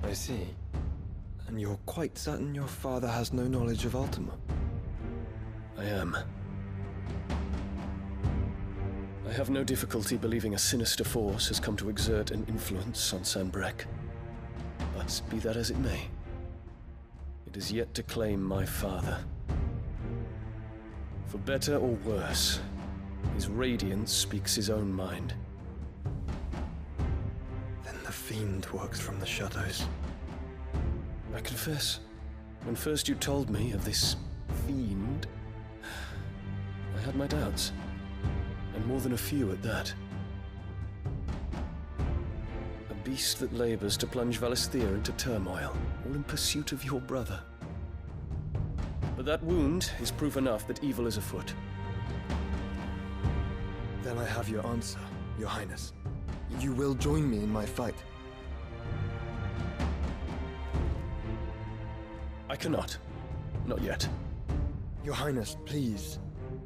I see. And you're quite certain your father has no knowledge of Ultima? I am. I have no difficulty believing a sinister force has come to exert an influence on Sanbreque. But be that as it may, it is yet to claim my father. For better or worse, his radiance speaks his own mind. Then the fiend works from the shadows. I confess, when first you told me of this fiend, I had my doubts, and more than a few at that. A beast that labors to plunge Valisthea into turmoil, all in pursuit of your brother. But that wound is proof enough that evil is afoot. Then I have your answer, Your Highness. You will join me in my fight. I cannot. Not yet. Your Highness, please.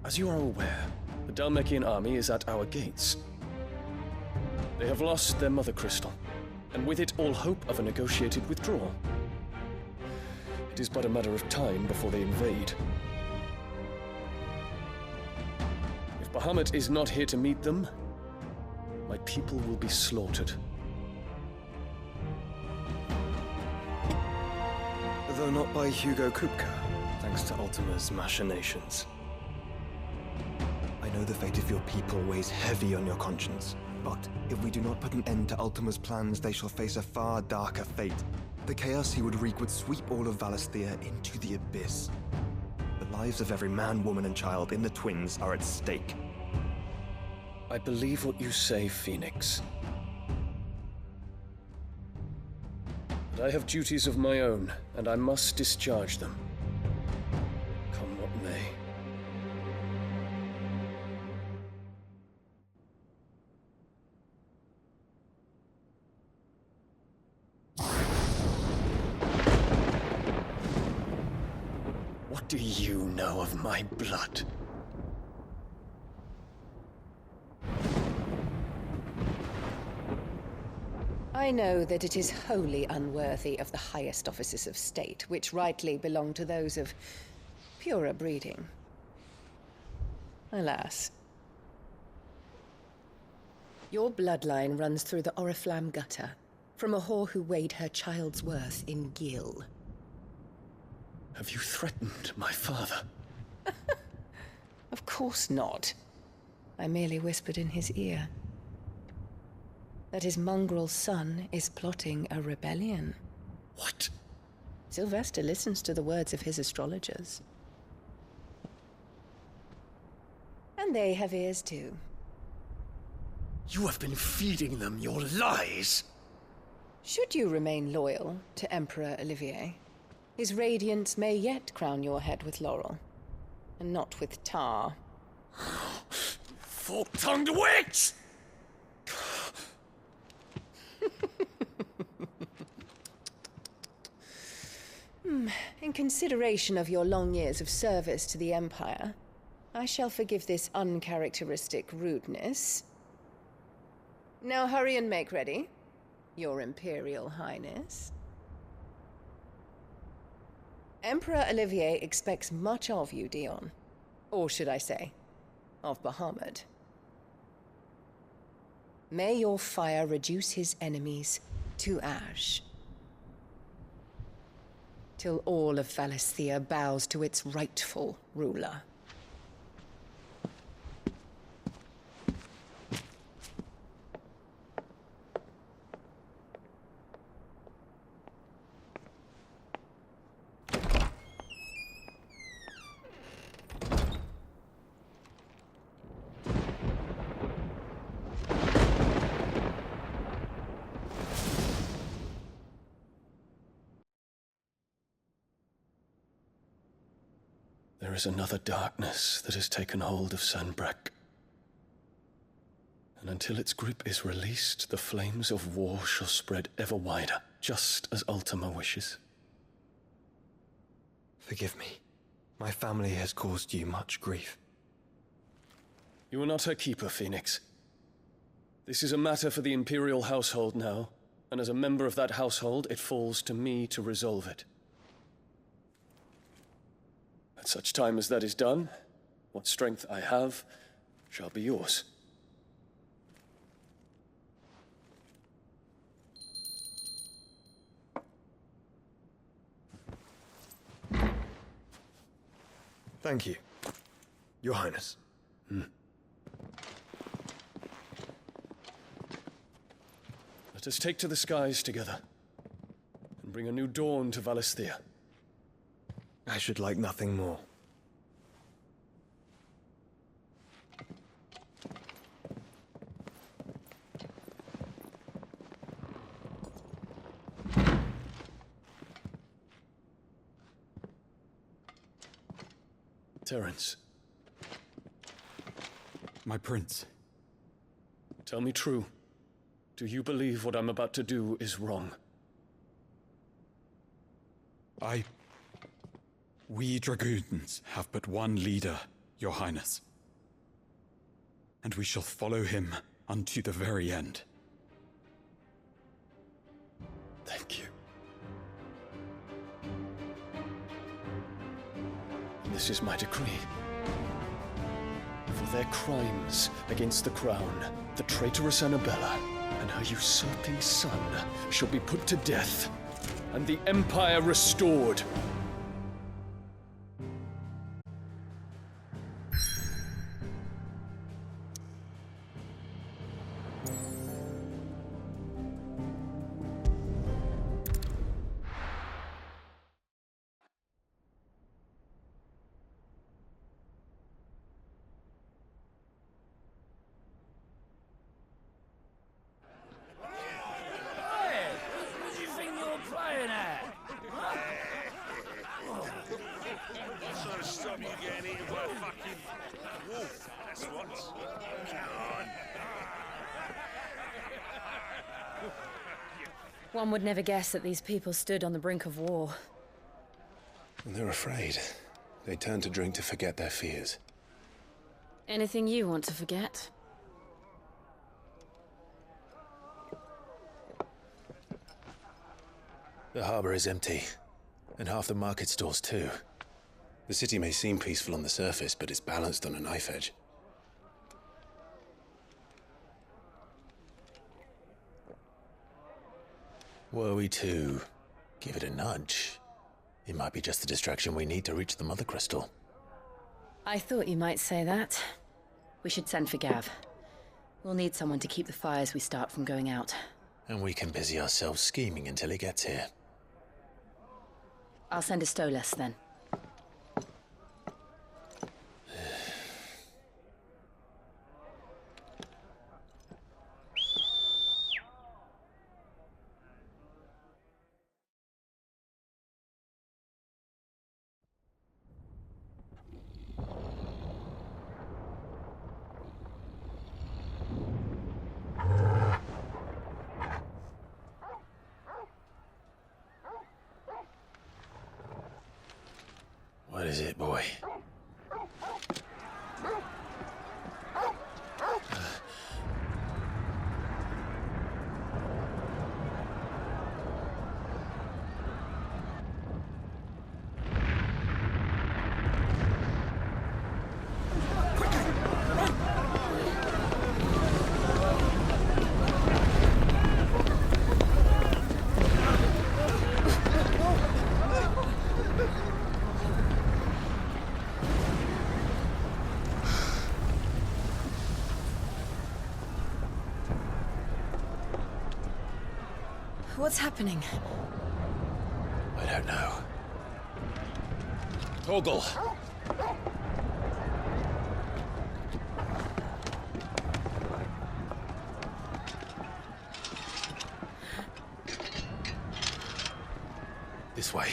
As you are aware, the Dhalmekian army is at our gates. They have lost their mother crystal, and with it all hope of a negotiated withdrawal. It is but a matter of time before they invade. If Bahamut is not here to meet them, my people will be slaughtered. Though not by Hugo Kupka, thanks to Ultima's machinations. I know the fate of your people weighs heavy on your conscience, but if we do not put an end to Ultima's plans, they shall face a far darker fate. The chaos he would wreak would sweep all of Valisthea into the abyss. The lives of every man, woman, and child in the Twins are at stake. I believe what you say, Phoenix. But I have duties of my own, and I must discharge them. Come what may. What do you know of my blood? I know that it is wholly unworthy of the highest offices of state, which rightly belong to those of purer breeding. Alas. Your bloodline runs through the Oriflamme gutter, from a whore who weighed her child's worth in gil. Have you threatened my father? Of course not. I merely whispered in his ear that his mongrel son is plotting a rebellion. What? Sylvester listens to the words of his astrologers. And they have ears too. You have been feeding them your lies! Should you remain loyal to Emperor Olivier, his radiance may yet crown your head with laurel, and not with tar. Fork-tongued witch! In consideration of your long years of service to the Empire, I shall forgive this uncharacteristic rudeness. Now hurry and make ready, Your Imperial Highness. Emperor Olivier expects much of you, Dion. Or should I say, of Bahamut. May your fire reduce his enemies to ash, till all of Valisthea bows to its rightful ruler. There is another darkness that has taken hold of Sanbreque. And until its grip is released, the flames of war shall spread ever wider, just as Ultima wishes. Forgive me. My family has caused you much grief. You are not her keeper, Phoenix. This is a matter for the Imperial household now, and as a member of that household, it falls to me to resolve it. At such time as that is done, what strength I have shall be yours. Thank you, Your Highness. Let us take to the skies together, and bring a new dawn to Valisthea. I should like nothing more. Terence, My prince. tell me true. Do you believe what I'm about to do is wrong? We dragoons have but one leader, Your Highness. And we shall follow him unto the very end. Thank you. This is my decree. For their crimes against the crown, the traitorous Annabella and her usurping son shall be put to death, and the Empire restored. Stop you getting eaten by a fucking wolf, that's what. Come on. One would never guess that these people stood on the brink of war. They're afraid. They turn to drink to forget their fears. Anything you want to forget? The harbor is empty, and half the market stalls too. The city may seem peaceful on the surface, but it's balanced on a knife edge. Were we to give it a nudge, it might be just the distraction we need to reach the Mother Crystal. I thought you might say that. We should send for Gav. We'll need someone to keep the fires we start from going out. And we can busy ourselves scheming until he gets here. I'll send a Stolas then. What is it, boy? What's happening? I don't know. Torgal! This way.